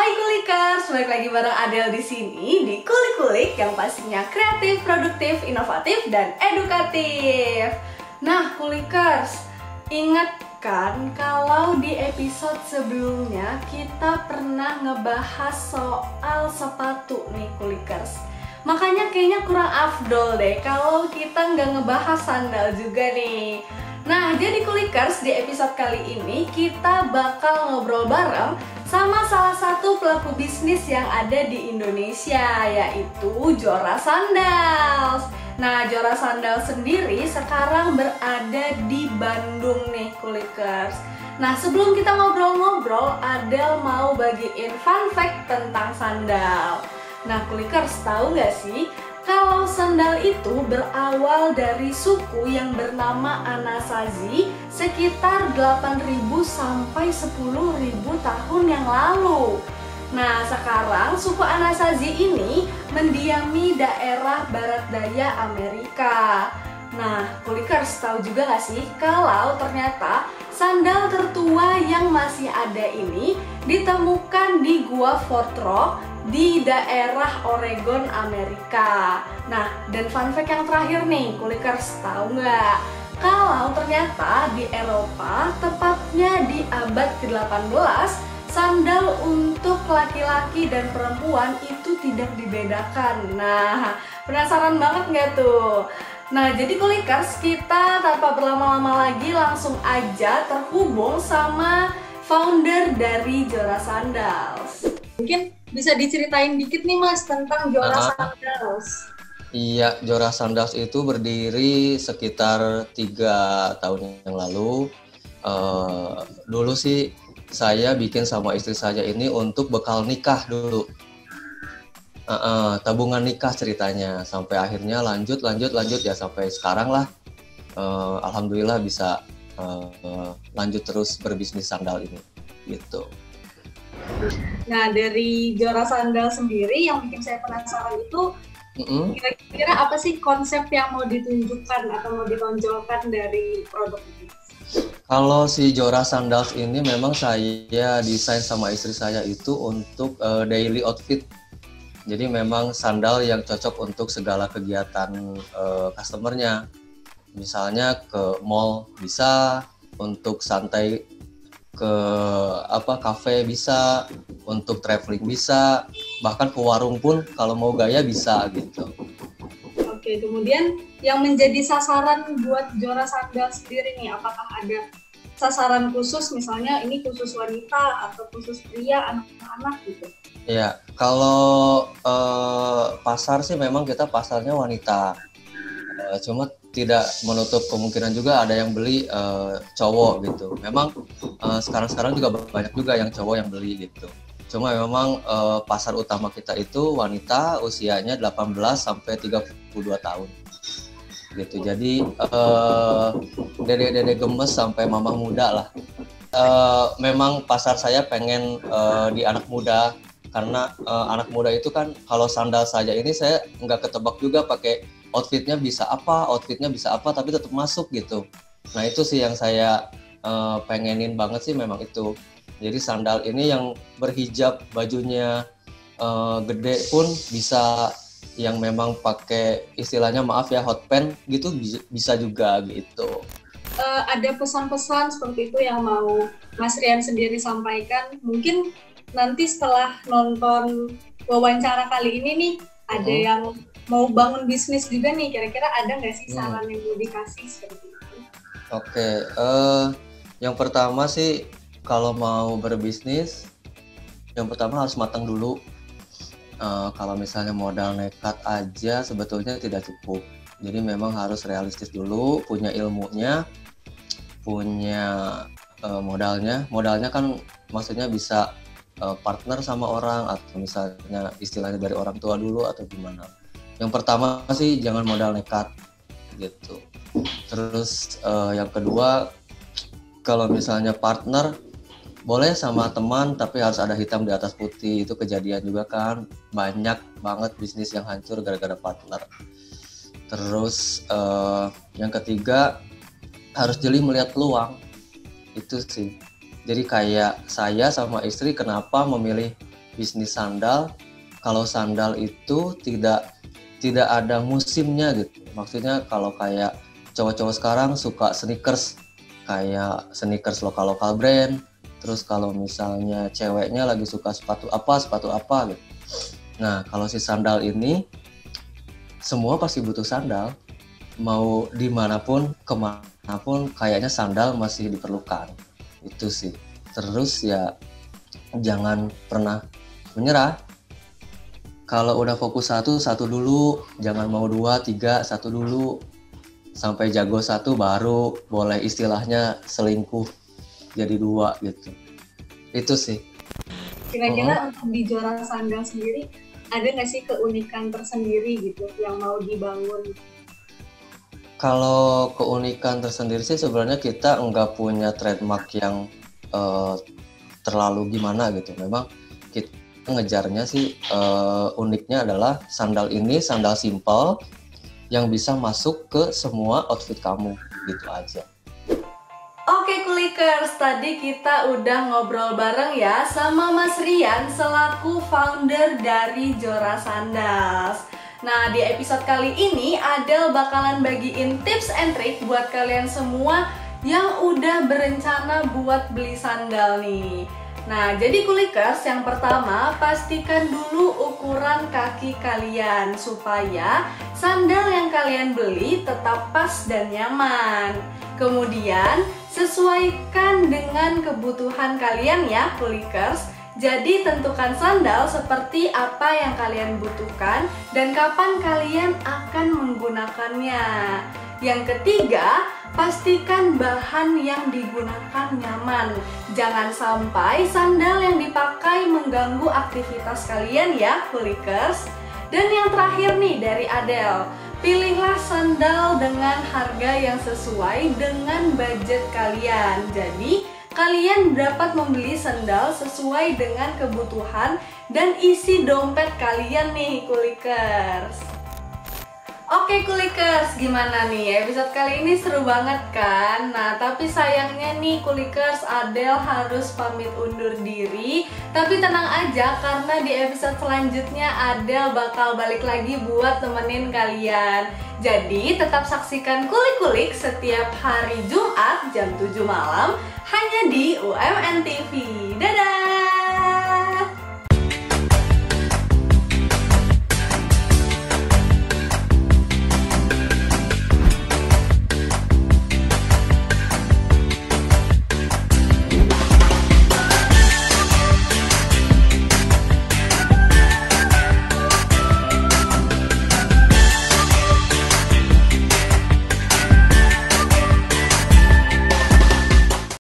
Hai Kulikers, balik lagi bareng Adel di sini di Kulik-Kulik yang pastinya kreatif, produktif, inovatif, dan edukatif. Nah Kulikers, ingat kan kalau di episode sebelumnya kita pernah ngebahas soal sepatu nih Kulikers. Makanya kayaknya kurang afdol deh kalau kita nggak ngebahas sandal juga nih. Nah, jadi Kulikers, di episode kali ini kita bakal ngobrol bareng sama salah satu pelaku bisnis yang ada di Indonesia, yaitu Jora Sandals. Nah, Jora Sandals sendiri sekarang berada di Bandung nih Kulikers. Nah, sebelum kita ngobrol-ngobrol, Adel mau bagiin fun fact tentang sandal. Nah, Kulikers, tahu nggak sih kalau sandal itu berawal dari suku yang bernama Anasazi sekitar 8.000 sampai 10.000 tahun yang lalu. Nah, sekarang suku Anasazi ini mendiami daerah barat daya Amerika. Nah, Kulikers, tahu juga nggak sih kalau ternyata sandal tertua yang masih ada ini ditemukan di Gua Fort Rock di daerah Oregon, Amerika. Nah, dan fun fact yang terakhir nih, Kulikers, tahu nggak? Kalau ternyata di Eropa, tepatnya di abad ke-18, sandal untuk laki-laki dan perempuan itu tidak dibedakan. Nah, penasaran banget nggak tuh? Nah, jadi Kulikers, kita tanpa berlama-lama lagi langsung aja terhubung sama founder dari Jora Sandals. Mungkin bisa diceritain dikit nih Mas tentang Jora Sandals. Iya, Jora Sandals itu berdiri sekitar 3 tahun yang lalu. Dulu sih saya bikin sama istri saya ini untuk bekal nikah dulu. Tabungan nikah ceritanya. Sampai akhirnya lanjut ya sampai sekarang lah. Alhamdulillah bisa lanjut terus berbisnis sandal ini gitu. Nah, dari Jora Sandal sendiri yang bikin saya penasaran itu kira-kira apa sih konsep yang mau ditunjukkan atau mau ditonjolkan dari produk ini? Kalau si Jora Sandals ini memang saya desain sama istri saya itu untuk daily outfit. Jadi memang sandal yang cocok untuk segala kegiatan customernya. Misalnya ke mall bisa, untuk santai ke kafe bisa, untuk traveling bisa, bahkan ke warung pun kalau mau gaya bisa gitu. Oke, kemudian yang menjadi sasaran buat Jora Sandals sendiri nih, apakah ada sasaran khusus, misalnya ini khusus wanita atau khusus pria, anak-anak gitu? Ya, kalau pasar sih memang kita pasarnya wanita, cuma tidak menutup kemungkinan juga ada yang beli cowok gitu. Memang sekarang juga banyak juga yang cowok yang beli gitu. Cuma memang pasar utama kita itu wanita usianya 18 sampai 32 tahun. Gitu. Jadi dede-dede gemes sampai mamah muda lah. Memang pasar saya pengen di anak muda, karena anak muda itu kan kalau sandal saja ini saya nggak ketebak juga pakai outfitnya bisa apa, tapi tetap masuk gitu. Nah itu sih yang saya pengenin banget sih memang itu. Jadi sandal ini yang berhijab, bajunya gede pun bisa, yang memang pakai istilahnya maaf ya hot pants gitu bisa juga gitu. Ada pesan-pesan seperti itu yang mau Mas Rian sendiri sampaikan? Mungkin nanti setelah nonton wawancara kali ini nih, ada yang mau bangun bisnis juga nih, kira-kira ada nggak sih saran yang mau dikasih seperti itu? Oke, yang pertama sih kalau mau berbisnis, yang pertama harus matang dulu. Kalau misalnya modal nekat aja sebetulnya tidak cukup. Jadi memang harus realistis dulu, punya ilmunya, punya modalnya. Modalnya kan maksudnya bisa partner sama orang, atau misalnya istilahnya dari orang tua dulu atau gimana. Yang pertama sih jangan modal nekat gitu. Terus yang kedua, kalau misalnya partner boleh sama teman, tapi harus ada hitam di atas putih. Itu kejadian juga kan, banyak banget bisnis yang hancur gara-gara partner. Terus yang ketiga, harus jeli melihat peluang. Itu sih. Jadi kayak saya sama istri kenapa memilih bisnis sandal, kalau sandal itu tidak ada musimnya gitu. Maksudnya kalau kayak cowok-cowok sekarang suka sneakers, kayak sneakers lokal-lokal brand. Terus kalau misalnya ceweknya lagi suka sepatu apa gitu. Nah, kalau si sandal ini semua pasti butuh sandal. Mau dimanapun, kemanapun, kayaknya sandal masih diperlukan. Itu sih. Terus ya jangan pernah menyerah. Kalau udah fokus satu dulu, jangan mau 2, 3, satu dulu. Sampai jago satu baru boleh istilahnya selingkuh jadi 2 gitu. Itu sih. Kira-kira untuk di Jora Sandal sendiri ada nggak sih keunikan tersendiri gitu yang mau dibangun? Kalau keunikan tersendiri sih sebenarnya kita nggak punya trademark yang terlalu gimana gitu. Memang kita ngejarnya sih uniknya adalah sandal ini sandal simple yang bisa masuk ke semua outfit kamu gitu aja. Oke Kulikers, tadi kita udah ngobrol bareng ya sama Mas Rian selaku founder dari Jora Sandals. Nah, di episode kali ini Adel bakalan bagiin tips and trick buat kalian semua yang udah berencana buat beli sandal nih. Nah, jadi Kulikers, yang pertama pastikan dulu ukuran kaki kalian supaya sandal yang kalian beli tetap pas dan nyaman. Kemudian, sesuaikan dengan kebutuhan kalian ya Kulikers. Jadi tentukan sandal seperti apa yang kalian butuhkan dan kapan kalian akan menggunakannya. Yang ketiga, pastikan bahan yang digunakan nyaman. Jangan sampai sandal yang dipakai mengganggu aktivitas kalian ya Kulikers. Dan yang terakhir nih dari Adel, pilihlah sandal dengan harga yang sesuai dengan budget kalian. Jadi kalian dapat membeli sandal sesuai dengan kebutuhan dan isi dompet kalian nih Kulikers. Oke Kulikers, gimana nih? Episode kali ini seru banget kan? Nah, tapi sayangnya nih Kulikers, Adel harus pamit undur diri. Tapi tenang aja, karena di episode selanjutnya Adel bakal balik lagi buat temenin kalian. Jadi tetap saksikan Kulik-Kulik setiap hari Jumat jam 7 malam hanya di UMN TV. Dadah!